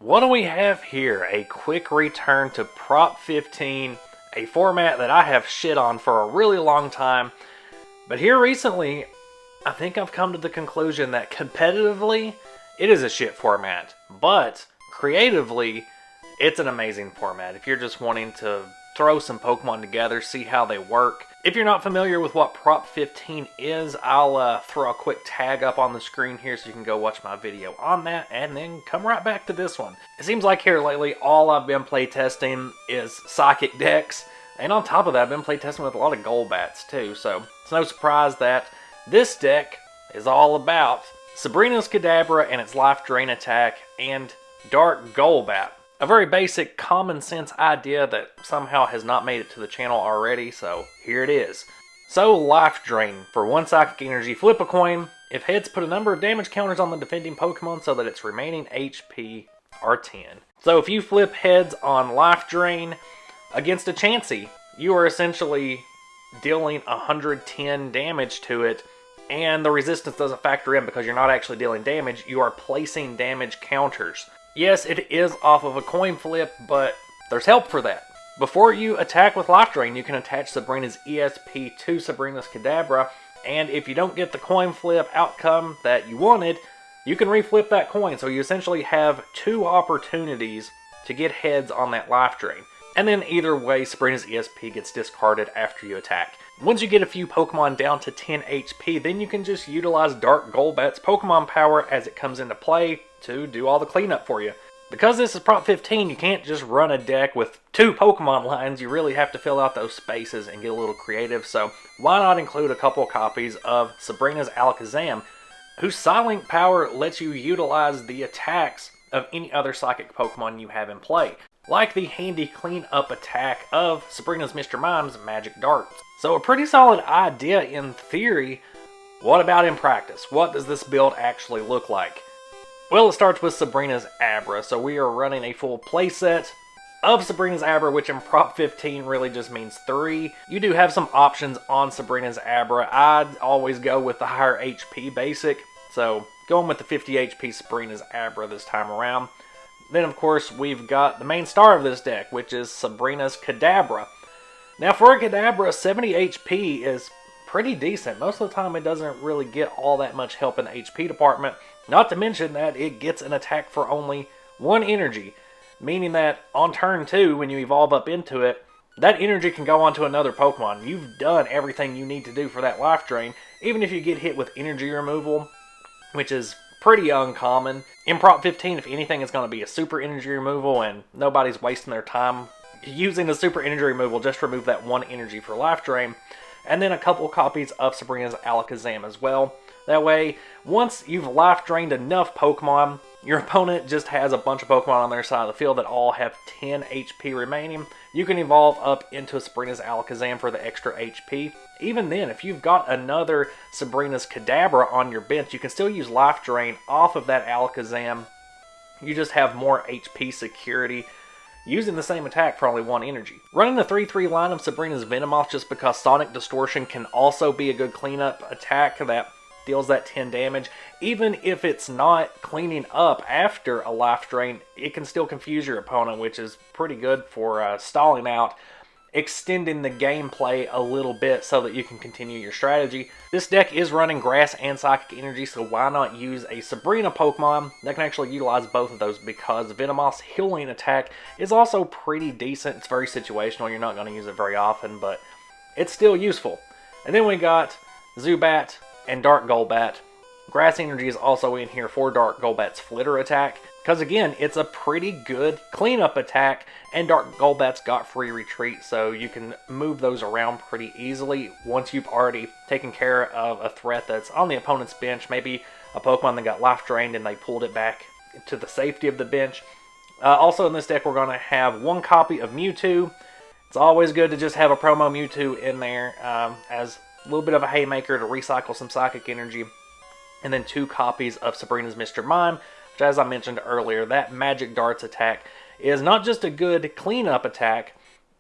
What do we have here? A quick return to Prop 15, a format that I have shit on for a really long time. But here recently, I think I've come to the conclusion that competitively, it is a shit format. But creatively, it's an amazing format. If you're just wanting to throw some Pokemon together, see how they work. If you're not familiar with what Prop 15 is, I'll throw a quick tag up on the screen here so you can go watch my video on that and then come right back to this one. It seems like here lately, all I've been playtesting is Psychic decks. And on top of that, I've been playtesting with a lot of Golbats too. So it's no surprise that this deck is all about Sabrina's Kadabra and its Life Drain attack and Dark Golbat. A very basic, common sense idea that somehow has not made it to the channel already, so here it is. So, Life Drain. For 1 Psychic Energy, flip a coin. If heads, put a number of damage counters on the defending Pokemon so that its remaining HP are 10. So if you flip heads on Life Drain against a Chansey, you are essentially dealing 110 damage to it, and the resistance doesn't factor in because you're not actually dealing damage, you are placing damage counters. Yes, it is off of a coin flip, but there's help for that. Before you attack with Life Drain, you can attach Sabrina's ESP to Sabrina's Kadabra, and if you don't get the coin flip outcome that you wanted, you can reflip that coin. So you essentially have 2 opportunities to get heads on that Life Drain. And then either way, Sabrina's ESP gets discarded after you attack. Once you get a few Pokemon down to 10 HP, then you can just utilize Dark Golbat's Pokemon power as it comes into play to do all the cleanup for you. Because this is Prop 15, you can't just run a deck with 2 Pokemon lines. You really have to fill out those spaces and get a little creative. So why not include a couple copies of Sabrina's Alakazam, whose Silent power lets you utilize the attacks of any other Psychic Pokemon you have in play, like the handy clean-up attack of Sabrina's Mr. Mime's Magic Darts. So a pretty solid idea in theory. What about in practice? What does this build actually look like? Well, it starts with Sabrina's Abra. So we are running a full playset of Sabrina's Abra, which in Prop 15 really just means 3. You do have some options on Sabrina's Abra. I'd always go with the higher HP basic. So going with the 50 HP Sabrina's Abra this time around. Then, of course, we've got the main star of this deck, which is Sabrina's Kadabra. Now, for a Kadabra, 70 HP is pretty decent. Most of the time, it doesn't really get all that much help in the HP department. Not to mention that it gets an attack for only 1 energy, meaning that on turn 2, when you evolve up into it, that energy can go on to another Pokemon. You've done everything you need to do for that Life Drain, even if you get hit with energy removal, which is pretty uncommon. In Prop 15, if anything, it's going to be a super energy removal, and nobody's wasting their time using the super energy removal. Just remove that 1 energy for Life Drain, and then a couple copies of Sabrina's Alakazam as well. That way, once you've Life Drained enough Pokemon, your opponent just has a bunch of Pokemon on their side of the field that all have 10 HP remaining. You can evolve up into Sabrina's Alakazam for the extra HP. Even then, if you've got another Sabrina's Kadabra on your bench, you can still use Life Drain off of that Alakazam. You just have more HP security using the same attack for only 1 energy. Running the 3-3 line of Sabrina's Venomoth just because Sonic Distortion can also be a good cleanup attack that deals that 10 damage. Even if it's not cleaning up after a Life Drain, it can still confuse your opponent, which is pretty good for stalling out, extending the gameplay a little bit so that you can continue your strategy. This deck is running Grass and Psychic Energy, so why not use a Sabrina Pokemon that can actually utilize both of those, because Venomoth's healing attack is also pretty decent. It's very situational. You're not going to use it very often, but it's still useful. And then we got Zubat and Dark Golbat. Grass Energy is also in here for Dark Golbat's Flitter attack, because again, it's a pretty good cleanup attack, and Dark Golbat's got free retreat, so you can move those around pretty easily once you've already taken care of a threat that's on the opponent's bench. Maybe a Pokemon that got Life Drained and they pulled it back to the safety of the bench. Also in this deck, we're going to have 1 copy of Mewtwo. It's always good to just have a promo Mewtwo in there as a little bit of a haymaker to recycle some Psychic Energy. And then 2 copies of Sabrina's Mr. Mime, which, as I mentioned earlier, that Magic Darts attack is not just a good cleanup attack,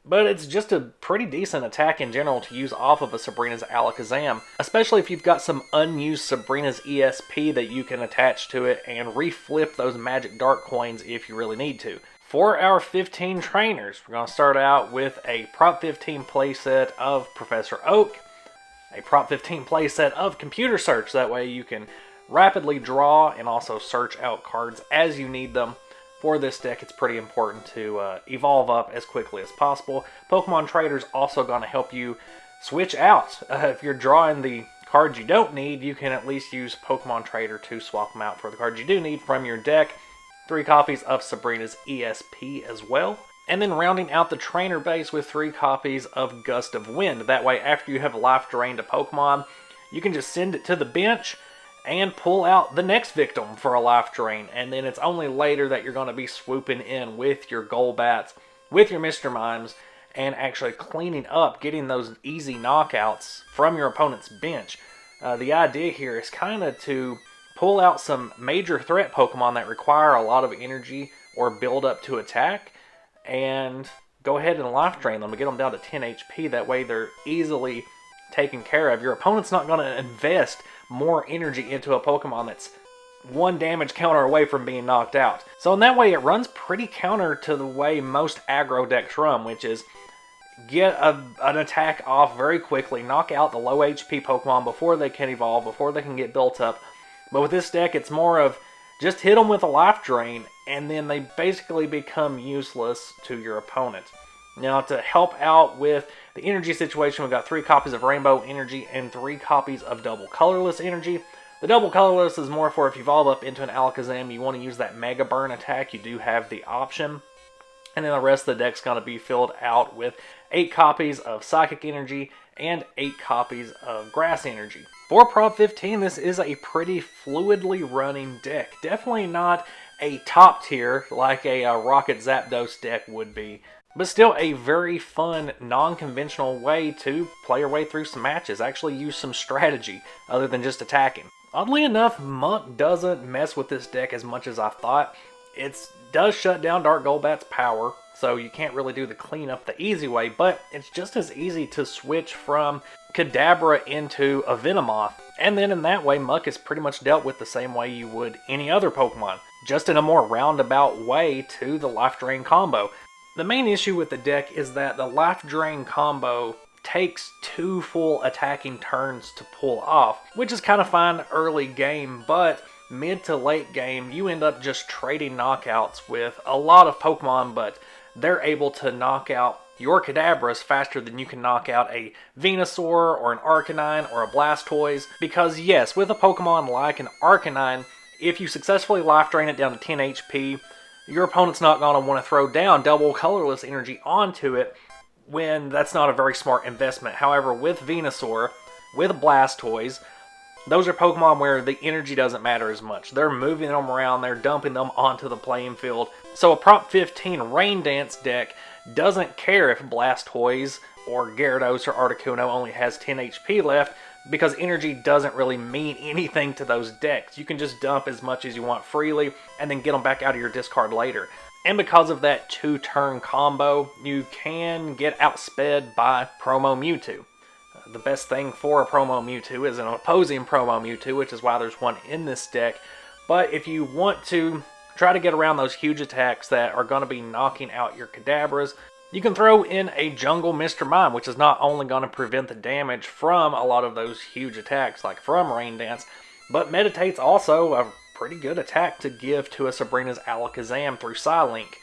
but it's just a pretty decent attack in general to use off of a Sabrina's Alakazam, especially if you've got some unused Sabrina's ESP that you can attach to it and reflip those Magic Dark coins if you really need to. For our 15 trainers, we're going to start out with a Prop 15 playset of Professor Oak, a Prop 15 playset of Computer Search, that way you can rapidly draw and also search out cards as you need them. For this deck, it's pretty important to evolve up as quickly as possible. Pokemon Trader's also going to help you switch out. If you're drawing the cards you don't need, you can at least use Pokemon Trader to swap them out for the cards you do need from your deck. 3 copies of Sabrina's ESP as well. And then rounding out the trainer base with 3 copies of Gust of Wind. That way, after you have life drained a Pokemon, you can just send it to the bench and pull out the next victim for a life drain. And then it's only later that you're going to be swooping in with your Golbats, with your Mr. Mimes, and actually cleaning up, getting those easy knockouts from your opponent's bench. The idea here is kind of to pull out some major threat Pokemon that require a lot of energy or build up to attack, and go ahead and life drain them to get them down to 10 HP. That way they're easily taken care of. Your opponent's not going to invest more energy into a Pokemon that's 1 damage counter away from being knocked out. So in that way, it runs pretty counter to the way most aggro decks run, which is get an attack off very quickly, knock out the low HP Pokemon before they can evolve, before they can get built up. But with this deck, it's more of just hit them with a life drain, and then they basically become useless to your opponent. Now, to help out with the energy situation, we've got 3 copies of Rainbow Energy and 3 copies of Double Colorless Energy. The Double Colorless is more for if you evolve up into an Alakazam, you want to use that Mega Burn attack, you do have the option. And then the rest of the deck's going to be filled out with 8 copies of Psychic Energy and 8 copies of Grass Energy. For Prop 15, this is a pretty fluidly running deck. Definitely not a top tier like a Rocket Zapdos deck would be, but still a very fun, non-conventional way to play your way through some matches. Actually use some strategy other than just attacking. Oddly enough, Monk doesn't mess with this deck as much as I thought. It does shut down Dark Golbat's power, so you can't really do the cleanup the easy way, but it's just as easy to switch from Kadabra into a Venomoth. And then in that way, Muck is pretty much dealt with the same way you would any other Pokemon, just in a more roundabout way to the Life Drain combo. The main issue with the deck is that the Life Drain combo takes 2 full attacking turns to pull off, which is kind of fine early game, but mid to late game, you end up just trading knockouts with a lot of Pokemon, but they're able to knock out your Kadabras faster than you can knock out a Venusaur or an Arcanine or a Blastoise. Because yes, with a Pokemon like an Arcanine, if you successfully life drain it down to 10 HP, your opponent's not going to want to throw down Double Colorless Energy onto it when that's not a very smart investment. However, with Venusaur, with Blastoise, those are Pokemon where the energy doesn't matter as much. They're moving them around, they're dumping them onto the playing field. So a Prop 15 Rain Dance deck doesn't care if Blastoise or Gyarados or Articuno only has 10 HP left, because energy doesn't really mean anything to those decks. You can just dump as much as you want freely and then get them back out of your discard later. And because of that 2-turn combo, you can get outsped by Promo Mewtwo. The best thing for a Promo Mewtwo is an opposing Promo Mewtwo, which is why there's one in this deck. But if you want to try to get around those huge attacks that are going to be knocking out your Kadabras, you can throw in a Jungle Mr. Mime, which is not only going to prevent the damage from a lot of those huge attacks, like from Rain Dance, but Meditate's also a pretty good attack to give to a Sabrina's Alakazam through Psylink.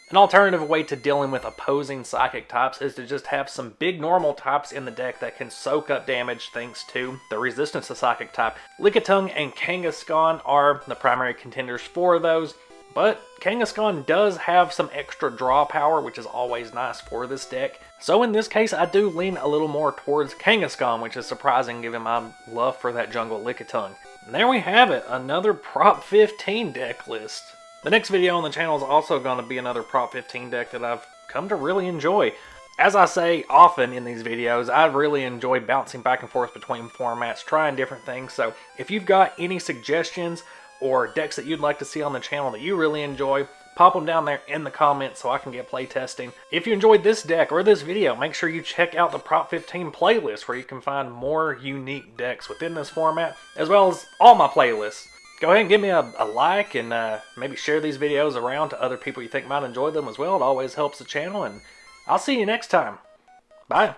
An alternative way to dealing with opposing Psychic types is to just have some big normal types in the deck that can soak up damage thanks to the resistance to Psychic type. Lickitung and Kangaskhan are the primary contenders for those, but Kangaskhan does have some extra draw power, which is always nice for this deck. So in this case, I do lean a little more towards Kangaskhan, which is surprising given my love for that jungle Lickitung. And there we have it, another Prop 15 deck list. The next video on the channel is also going to be another Prop 15 deck that I've come to really enjoy. As I say often in these videos, I really enjoy bouncing back and forth between formats, trying different things. So if you've got any suggestions or decks that you'd like to see on the channel that you really enjoy, pop them down there in the comments so I can get play testing. If you enjoyed this deck or this video, make sure you check out the Prop 15 playlist where you can find more unique decks within this format, as well as all my playlists. Go ahead and give me a like and maybe share these videos around to other people you think might enjoy them as well. It always helps the channel, and I'll see you next time. Bye.